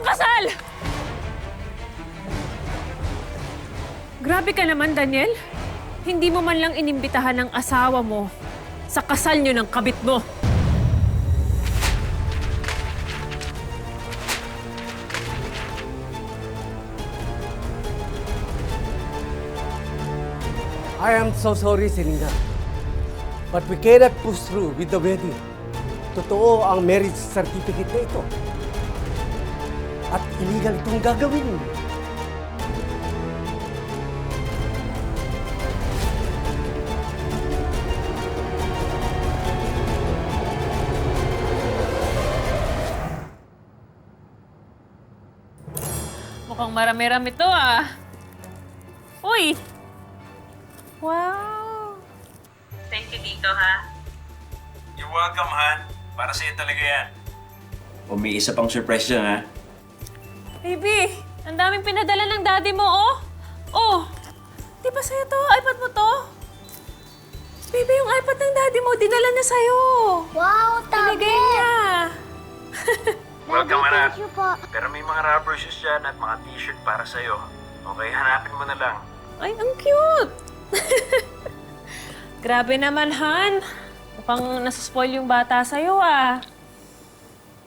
ng kasal! Grabe ka naman, Daniel. Hindi mo man lang inimbitahan ng asawa mo sa kasal niyo ng kabit mo. I am so sorry, Selena. But we cannot push through with the wedding. Totoo ang marriage certificate na ito. At illegal itong gagawin. Mukhang marami-rami to ah. Uy! Wow! Thank you dito ha. You're welcome, Han. Para sa'yo talaga yan. O may isa pang surprise dyan, ha? Baby, ang daming pinadala ng daddy mo, oh! Oh! Di ba sa'yo to? iPad mo to? Baby, yung iPad ng daddy mo, dinala na sa'yo. Wow, tabi! Pinagay niya. Welcome, anak. Thank you po. Pero may mga rubber shoes dyan at mga t-shirt para sa'yo. Okay, hanapin mo na lang. Ay, ang cute! Grabe naman, Han. Mukhang nasaspoil yung bata sa'yo, ah.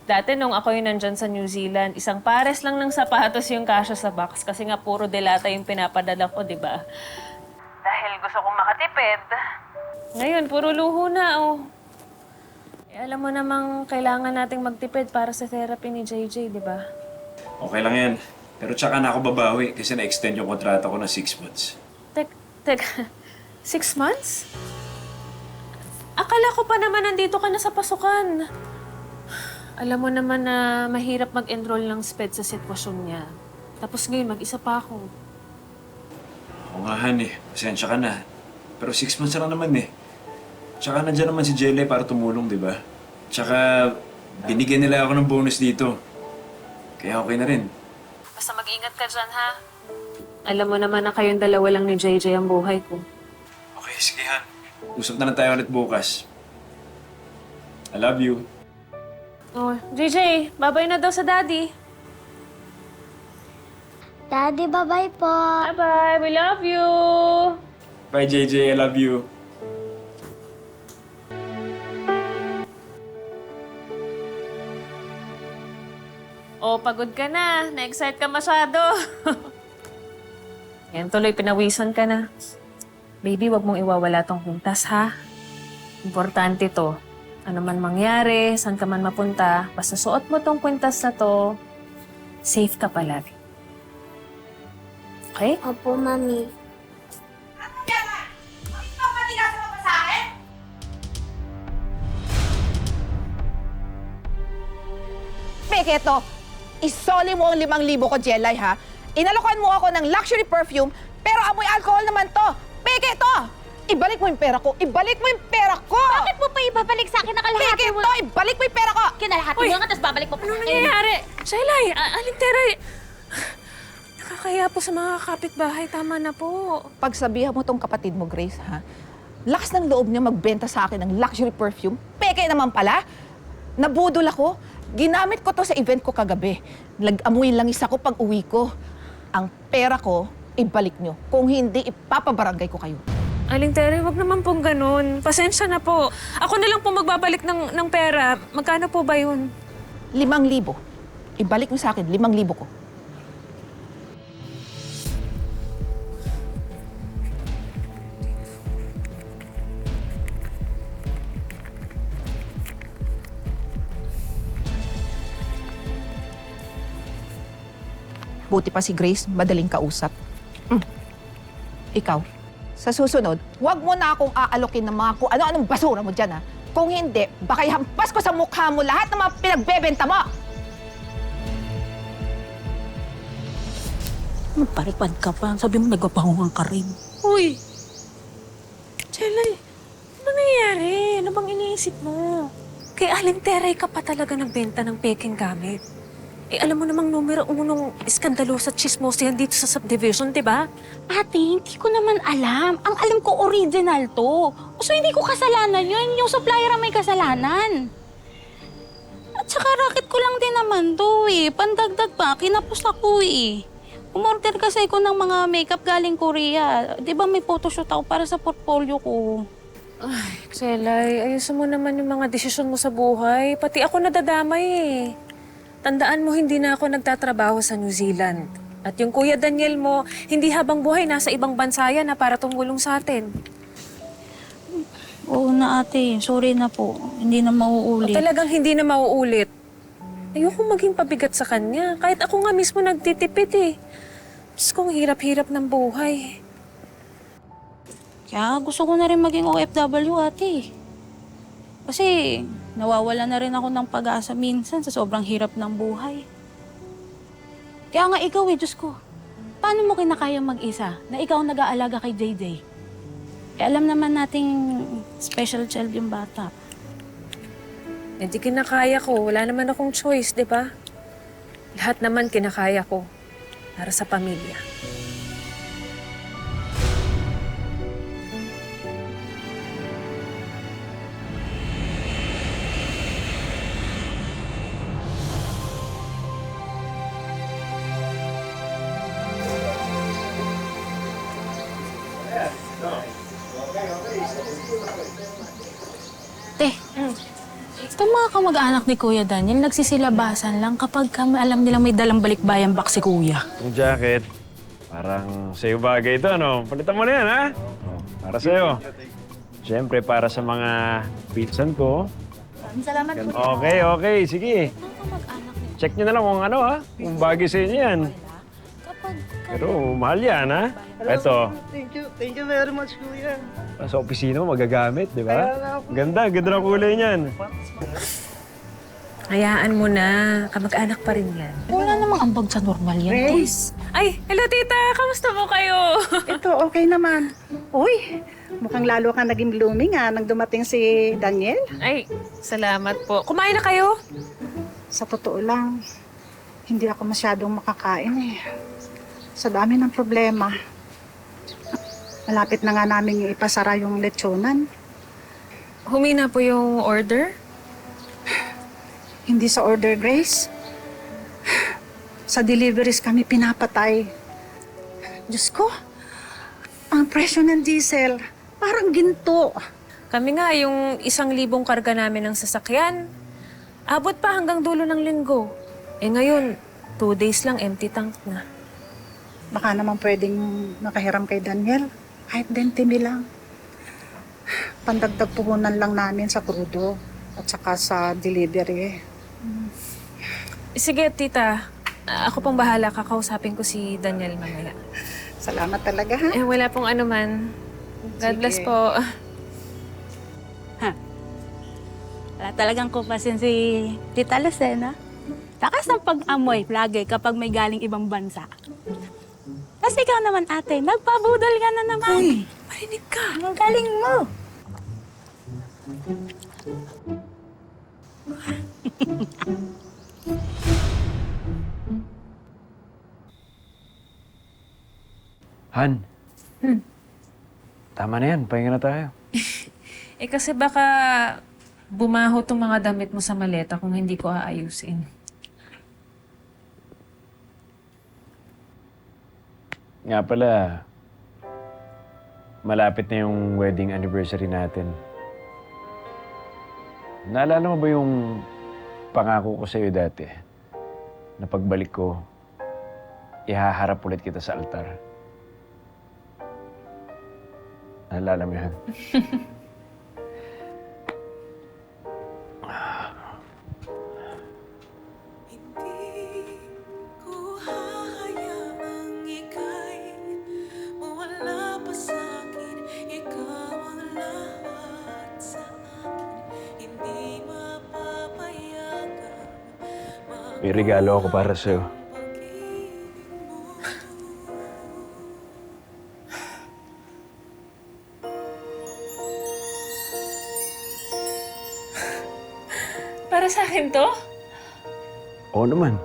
Dati nung ako yung nandyan sa New Zealand, isang pares lang ng sapatos yung kasya sa box kasi nga puro delata yung pinapadala ko, di ba? Dahil gusto kong makatipid. Ngayon, puro luho na, oh. Eh, alam mo namang kailangan nating magtipid para sa therapy ni JJ, di ba? Okay lang yan. Pero tsaka na ako babawi kasi na-extend yung kontrata ko na 6 months. Teka, 6 months? Akala ko pa naman nandito ka na sa pasukan. Alam mo naman na mahirap mag-enroll ng SPED sa sitwasyon niya. Tapos ngayon, mag-isa pa ako. Oo nga, Han, eh. Pasensya ka na. Pero 6 months lang naman, eh. Tsaka nandyan naman si Jelly para tumulong, di ba? Tsaka binigyan nila ako ng bonus dito. Kaya okay na rin. Basta mag-ingat ka dyan, ha? Alam mo naman na kayong dalawa lang ni JJ ang buhay ko. Okay, sige, Han. Usap na lang tayo ulit bukas. I love you. Oh, JJ, babay na daw sa daddy. Daddy, bye-bye po. Bye-bye, we love you! Bye, JJ. I love you. Oh, pagod ka na. Na-excite ka masyado. Yan, tuloy, pinawisan ka na. Baby, wag mong iwawala tong kwintas, ha? Importante to. Ano man mangyari, saan ka man mapunta, basta suot mo tong kwintas na to, safe ka palagi. Okay? Opo, Mami. Peke to, isoli mo ang 5,000 ko, Jelay, ha? Inalokan mo ako ng luxury perfume, pero amoy alcohol naman to. Peke to! Ibalik mo yung pera ko! Ibalik mo yung pera ko! Bakit mo pa ibabalik sa akin na kalahati Peke mo? to! Ibalik mo yung pera ko! Kinalahati mo nga, tapos babalik mo pa. Ano nangyayari? Shailay, Aling Teray! Nakakaya po sa mga kapitbahay. Tama na po. Pagsabihan mo tong kapatid mo, Grace, ha? Lakas ng loob niya magbenta sa akin ng luxury perfume. Peke naman pala! Nabudol ako. Ginamit ko to sa event ko kagabi. Nag-amoy langis ako pag uwi ko. Ang pera ko, ibalik nyo. Kung hindi, ipapabarangay ko kayo. Aling Teray, wag naman pong ganun. Pasensya na po. Ako na lang po magbabalik ng pera. Magkano po ba yun? 5,000. Ibalik mo sa akin, 5,000 ko. Buti pa si Grace, madaling kausap. Ikaw, sa susunod, huwag mo na akong aalokin ng mga kung ano-anong basura mo dyan, ha? Kung hindi, baka ihampas ko sa mukha mo lahat ng mga pinagbebenta mo! Magparipad ka pa. Sabi mo nagpapahuhan ka rin. Uy! Shailay, ano nangyayari? Ano bang iniisip mo? Kay Aling Teray ka pa talaga nagbenta ng peking gamit. Eh, alam mo namang numero unong iskandalo sa chismoso yan dito sa subdivision, di ba? Ate, hindi ko naman alam. Ang alam ko, original to. So, hindi ko kasalanan yun. Yung supplier ang may kasalanan. At Tsaka racket ko lang din naman to eh. Pandagdag pa, kinapos ako eh. Umorder kasi ako ng mga makeup galing Korea. Di ba may photoshoot ako para sa portfolio ko? Ay, Selay, ayusin mo naman yung mga desisyon mo sa buhay. Pati ako nadadamay eh. Tandaan mo, hindi na ako nagtatrabaho sa New Zealand. At yung Kuya Daniel mo, hindi habang buhay, nasa ibang bansa yan na para tumulong sa atin. Oo na ate, sorry na po. Hindi na O mauulit. talagang hindi na mauulit. Ayoko maging pabigat sa kanya. Kahit ako nga mismo nagtitipid eh. Diyos kong hirap-hirap ng buhay. Kaya gusto ko na rin maging OFW ate. Kasi nawawala na rin ako ng pag-asa minsan sa sobrang hirap ng buhay. Kaya nga ikaw eh, Diyos ko. Paano mo kinakaya mag-isa na ikaw ang nag-aalaga kay JJ? Eh, alam naman nating special child yung bata. Hindi kinakaya ko. Wala naman akong choice, di ba? Lahat naman kinakaya ko para sa pamilya. Te, itong mga kamag-anak ni Kuya Daniel, nagsisilabasan lang kapag alam nilang may dalang balikbayan bak si Kuya. Yung jacket, parang sa'yo bagay ito, ano? Palitan mo na yan, ha? Oh, para sa'yo. Siyempre, para sa mga pinsan ko. Salamat po. Okay, okay. Sige. Check nyo na lang kung ano, ha? Kung bagay sa inyo yan. Pero mahal yan, ha? Ito. Thank you. Thank you very much, Kuya. Sa opisina mo, magagamit, di ba? Ganda, ganda ng kulay niyan. Hayaan mo na. Kamag-anak pa rin yan. Wala namang ambag sa normal yan. Grace, Ay, hello tita! Kamusta po kayo? ito okay naman. Uy, mukhang lalo ka naging blooming nang dumating si Daniel. Ay, salamat po. Kumain na kayo? Sa totoo lang, hindi ako masyadong makakain eh. Sa dami ng problema. Malapit na nga namin ipasara yung lechonan. Humina po yung order? Hindi sa order, Grace. Sa deliveries kami pinapatay. Diyos ko, ang presyo ng diesel, parang ginto. Kami nga, yung 1,000 karga namin ng sasakyan. Abot pa hanggang dulo ng linggo. Eh ngayon, 2 days lang empty tank na. Baka naman pwedeng makahiram kay Daniel. Kahit 20 mil lang. Pandagdag puhunan lang namin sa krudo at saka sa delivery. Sige, tita. Ako pong bahala. Kakausapin ko si Daniel mamaya. Salamat talaga, ha? Eh, wala pong anuman. God bless Sige. po. Wala talagang kupasin si Tita Lucena. Takas ng pag-amoy lagi kapag may galing ibang bansa. Kasi ikaw naman ate, nagpabudol ka na naman. Uy, Marinig ka. Ang galing mo. Han. Tama na yan. Pahinga na tayo. Eh kasi baka bumaho tong mga damit mo sa maleta kung hindi ko aayusin. Nga pala, malapit na yung wedding anniversary natin. Naalala mo ba yung pangako ko sa'yo dati? Na pagbalik ko, ihaharap ulit kita sa altar. Naalala mo yan? May regalo ako para sa'yo. Para sa akin to? Oo naman.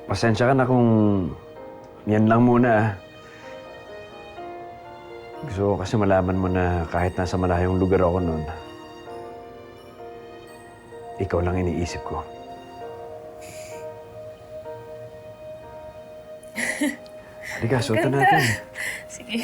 Pasensya ka na kung yan lang muna, ah. Gusto ko kasi malaman mo na kahit nasa malayong lugar ako noon, ikaw lang iniisip ko. Halika, suotan natin. Sige.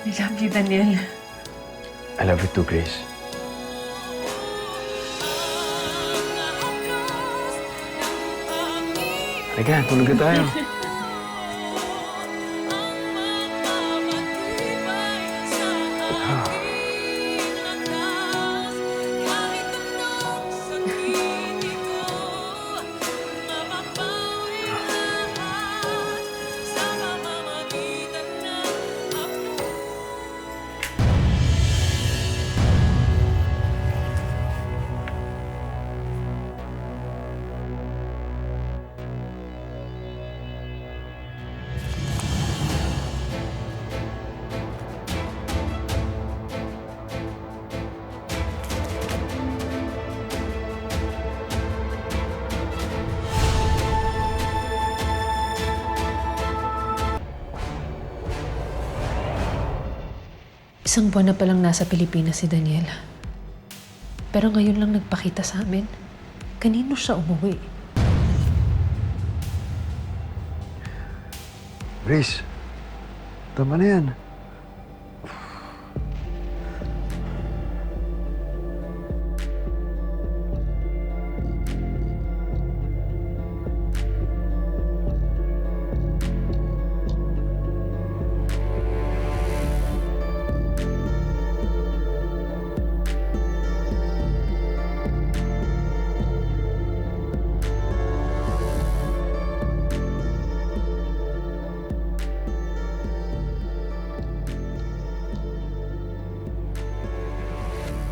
I love you, Daniel. I love you too, Grace. Halika, tulog na tayo. Isang buwan na palang nasa Pilipinas si Daniel. Pero ngayon lang nagpakita sa amin. Kanino siya umuwi? Grace, tama na yan.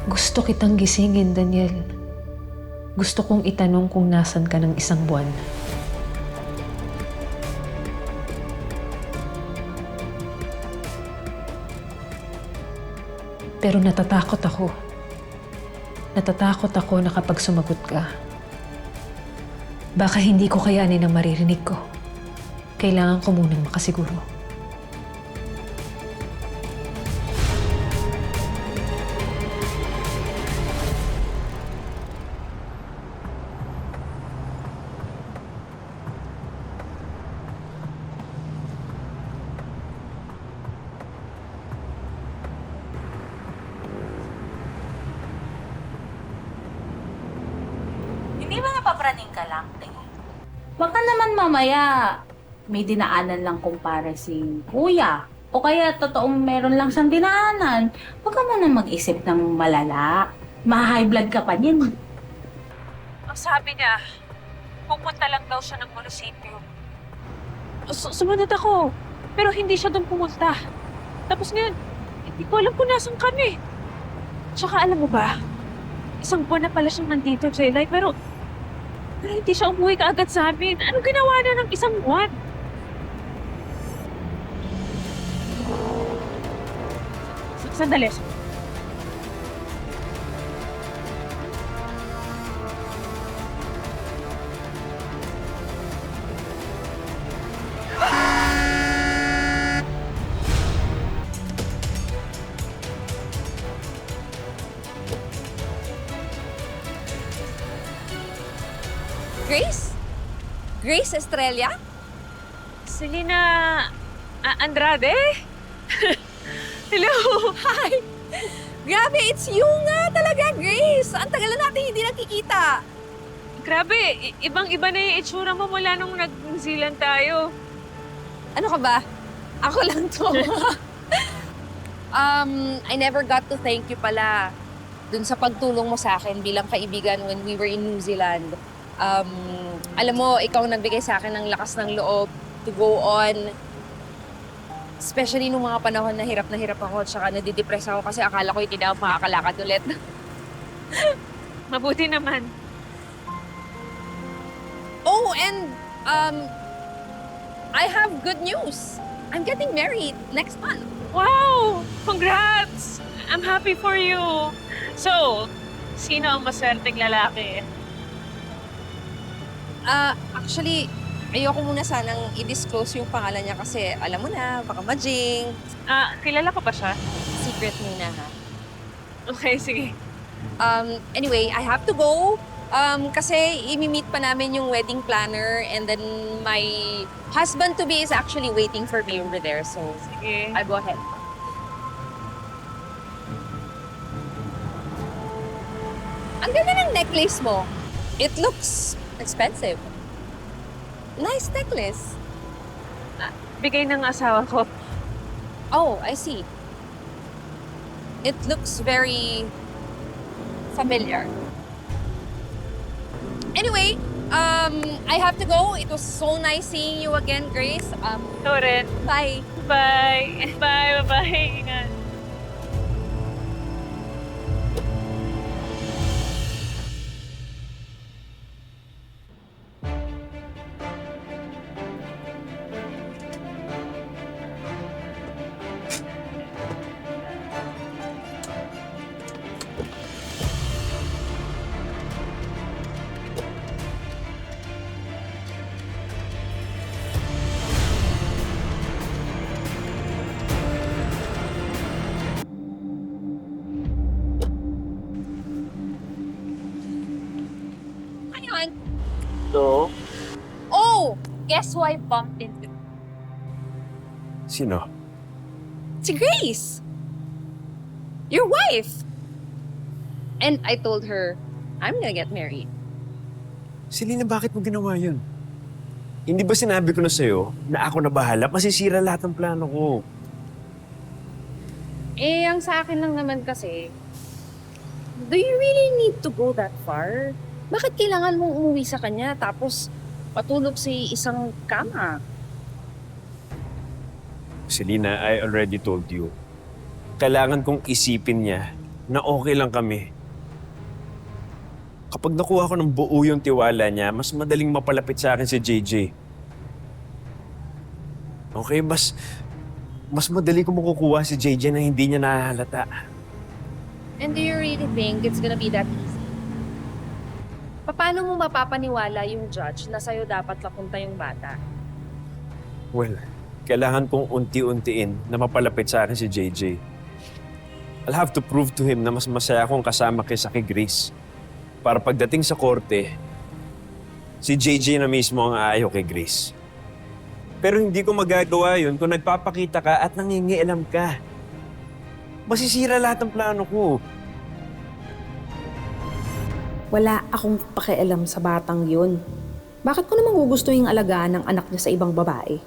Gusto kitang gisingin, Daniel. Gusto kong itanong kung nasan ka ng isang buwan. Pero natatakot ako. Natatakot ako na kapag sumagot ka, baka hindi ko kayanin ang maririnig ko. Kailangan ko munang makasiguro. Hindi ba napapraning ka lang, te? Baka naman mamaya may dinaanan lang kumpare si kuya. O kaya totoong meron lang siyang dinaanan. Huwag ka muna mag-isip ng malala. Ma-high blood ka pa niyan. Ang sabi niya, pupunta lang daw siya ng munisipyo. Sumunod ako, pero hindi siya doon pumunta. Tapos ngayon, hindi ko alam kung nasan kami. Tsaka alam mo ba, isang buwan na pala siyang nandito, Jaylay, pero hindi siya umuwi kaagad sa amin. Anong ginawa niya ng isang buwan? Sandali. Grace? Grace Estrella? Selena Andrade? Hello! Hi! Grabe, it's you nga talaga, Grace! Ang tagal na natin hindi nakikita. Grabe, ibang-iba na yung itsura mo mula nung nag-New Zealand tayo. Ano ka ba? Ako lang to. I never got to thank you pala dun sa pagtulong mo sa akin bilang kaibigan when we were in New Zealand. Alam mo, ikaw nagbigay sa akin ng lakas ng loob to go on. Especially nung mga panahon na hirap ako at nadidepress ako kasi akala ko hindi na ako makakalakad ulit. Mabuti naman. Oh, and I have good news. I'm getting married next month. Wow! Congrats! I'm happy for you. So, sino ang maswerteng lalaki? Actually, ayoko muna sanang i-disclose yung pangalan niya kasi alam mo na, baka majing. Kilala ko ba siya? Secret muna ha. Okay, sige. Anyway, I have to go. Kasi imi-meet pa namin yung wedding planner and then my husband-to-be is actually waiting for me over there. So, Sige. I'll go ahead. Ang ganda ng necklace mo. It looks expensive. Nice necklace. Bigay ng asawa ko. Oh, I see. It looks very familiar. Anyway, I have to go. It was so nice seeing you again, Grace. Ito rin. Bye. Bye. Bye. Bye. Ingat. Ayun. So? Oh, guess who I bumped into? Sino? Si Grace. Your wife. And I told her, I'm gonna get married. Selena, bakit mo ginawa yun? Hindi ba sinabi ko na sa'yo na ako na bahala? Masisira lahat ng plano ko. Eh, ang sa akin lang naman kasi, do you really need to go that far? Bakit kailangan mong umuwi sa kanya tapos patulog sa isang kama? Selena, I already told you. Kailangan kong isipin niya na okay lang kami. Kapag nakuha ko ng buo yung tiwala niya, mas madaling mapalapit sa akin si JJ. Okay, mas madali ko makukuha si JJ na hindi niya nahahalata. And do you really think it's gonna be that easy? Paano mo mapapaniwala yung judge na sa'yo dapat napunta yung bata? Well, kailangan kong unti-untiin na mapalapit sa akin si JJ. I'll have to prove to him na mas masaya akong kasama kaysa kay Grace. Para pagdating sa korte, si JJ na mismo ang aayaw kay Grace. Pero hindi ko magagawa yun kung nagpapakita ka at nangingialam ka. Masisira lahat ng plano ko. Wala akong pakialam sa batang yun. Bakit ko naman gugustuhin alagaan ng anak niya sa ibang babae?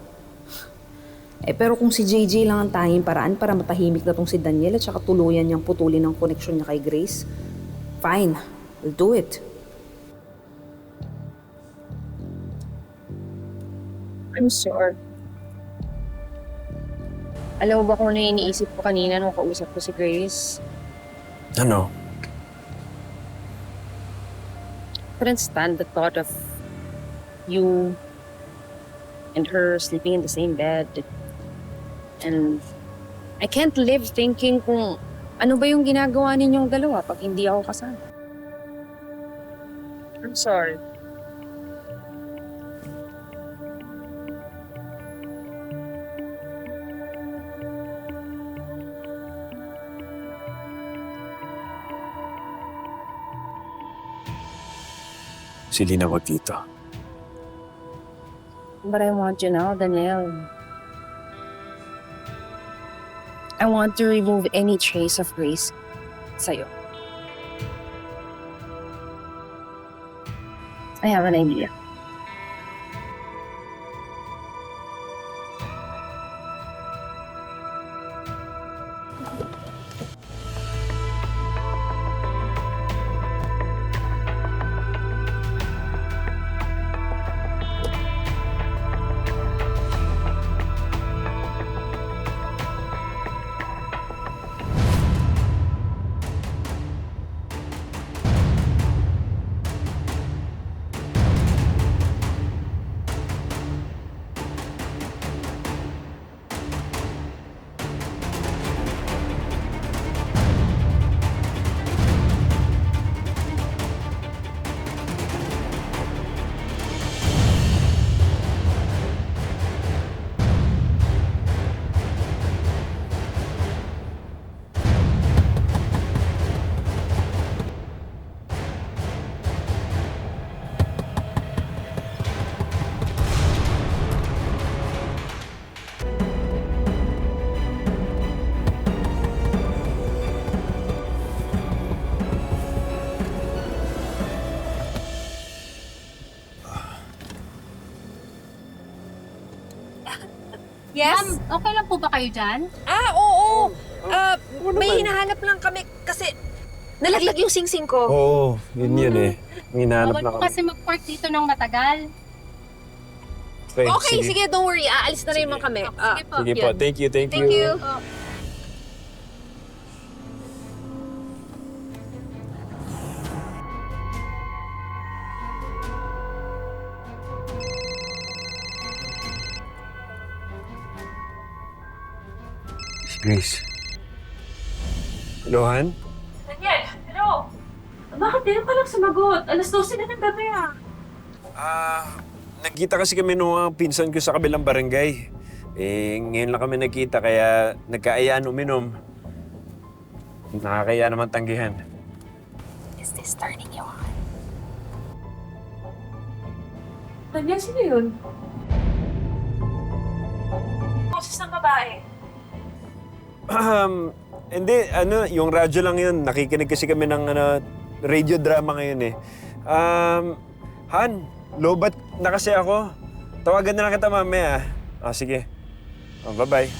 Pero kung si JJ lang ang tanging paraan para matahimik na tong si Daniel at saka tuluyan niyang putulin ang koneksyon niya kay Grace, fine, we'll do it. I'm sure. Alam mo ba kung ano yung iniisip ko kanina nung kausap ko si Grace? Ano? Couldn't stand the thought of you and her sleeping in the same bed. And I can't live thinking kung ano ba yung ginagawa ninyong dalawa pag hindi ako kasama. I'm sorry. Selena, wag dito. But I want you now, Daniel. I want to remove any trace of Grace sa'yo. I have an idea. Yes? okay lang po ba kayo dyan? Oo. May hinahanap lang kami kasi nalaglag yung sing-sing ko. Oo, yun eh. Hinahanap Bawal po kasi mag-park dito ng matagal. Okay, sige, don't worry. Aalis na rin naman kami. Sige po. Sige po, thank you. Thank you. Si Grace. Hello, Han? Daniel, hello. Bakit din pa lang sumagot? Alas 12 na ng gabi Nagkita kasi kami nung mga pinsan ko sa kabilang barangay. Ngayon lang kami nagkita kaya nagkaayaan uminom. Nakakaya naman tanggihan. Is this turning you on? Daniel, sino yun? Boses ng babae. Hindi, yung radyo lang yun. Nakikinig kasi kami ng radio drama ngayon eh. Han, lobat na kasi ako. Tawagan na lang kita mamaya. Sige. Bye-bye.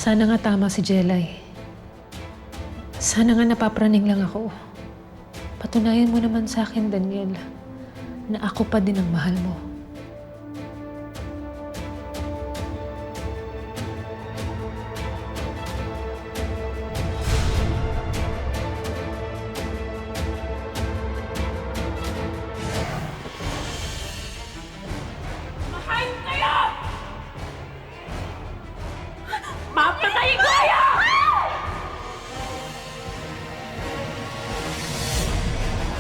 Sana nga tama si Jelay. Sana nga napapraning lang ako. Patunayan mo naman sa akin, Daniel, na ako pa din ang mahal mo.